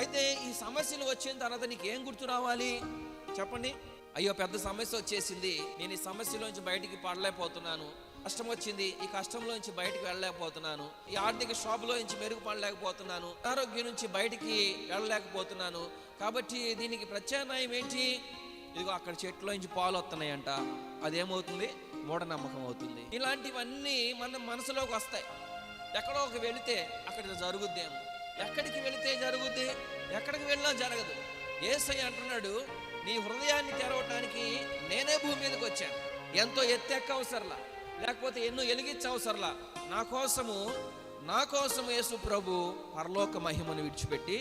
అయితే ఈ సమస్యలు వచ్చిన తర్వాత నీకు ఏం గుర్తు రావాలి చెప్పండి? అయ్యో పెద్ద సమస్య వచ్చేసింది, నేను ఈ సమస్యలోంచి బయటికి పడలేకపోతున్నాను. కష్టం వచ్చింది, ఈ కష్టంలోంచి బయటికి వెళ్ళలేకపోతున్నాను. ఈ ఆర్థిక షాపులో నుంచి మెరుగుపడలేకపోతున్నాను. ఆరోగ్యం నుంచి బయటికి వెళ్ళలేకపోతున్నాను. కాబట్టి దీనికి ప్రత్యామ్నాయం ఏంటి? ఇదిగో అక్కడ చెట్లో నుంచి పాలు వస్తున్నాయంట, అదేమవుతుంది? మూఢనమ్మకం అవుతుంది. ఇలాంటివన్నీ మన మనసులోకి వస్తాయి. ఎక్కడో ఒక వెళితే అక్కడ జరుగుద్దేమో, ఎక్కడికి వెళితే జరుగుద్ది, ఎక్కడికి వెళ్ళినా జరగదు. యేసయ్య అంటున్నాడు, నీ హృదయాన్ని తెరవటానికి నేనే భూమి మీదకి వచ్చాను. ఎంతో ఎత్తెక్క అవసరంలా, లేకపోతే ఎన్నో ఎలిగించవసరంలా, నా కోసము యేసు ప్రభు పరలోక మహిమను విడిచిపెట్టి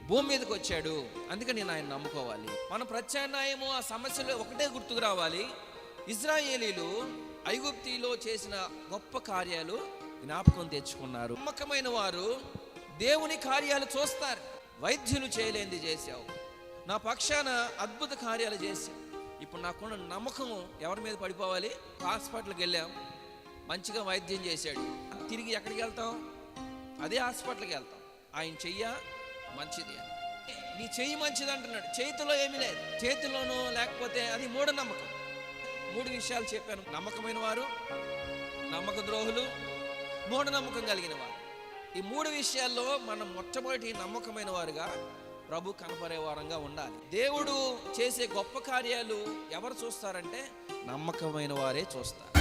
భూమి మీదకి వచ్చాడు. అందుకని నేను ఆయన నమ్ముకోవాలి. మన ప్రత్యామ్నాయము ఆ సమస్యలో ఒకటే గుర్తుకు రావాలి. ఇజ్రాయేలీలు ఐగుప్తిలో చేసిన గొప్ప కార్యాలు జ్ఞాపకం తెచ్చుకున్నారు. నమ్మకమైన వారు దేవుని కార్యాలు చూస్తారు. వైద్యులు చేయలేనిది చేశావు, నా పక్షాన అద్భుత కార్యాలు చేశావు. ఇప్పుడు నాకున్న నమ్మకము ఎవరి మీద పడిపోవాలి? హాస్పిటల్కి వెళ్ళాం, మంచిగా వైద్యం చేశాడు, తిరిగి ఎక్కడికి వెళ్తాం? అదే హాస్పిటల్కి వెళ్తాం. ఆయన చెయ్య మంచిది అని, నీ చెయ్యి మంచిది అంటున్నాడు. చేతిలో ఏమీ లేదు, చేతిలోనూ లేకపోతే అది మూఢనమ్మకం. 3 విషయాలు చెప్పాను. నమ్మకమైన వారు, నమ్మక ద్రోహులు, మూఢనమ్మకం కలిగిన వారు. ఈ 3 విషయాల్లో మనం మొట్టమొదటి నమ్మకమైన వారుగా ప్రభు కనపడే వారంగా ఉండాలి. దేవుడు చేసే గొప్ప కార్యాలు ఎవరు చూస్తారంటే నమ్మకమైన వారే చూస్తారు.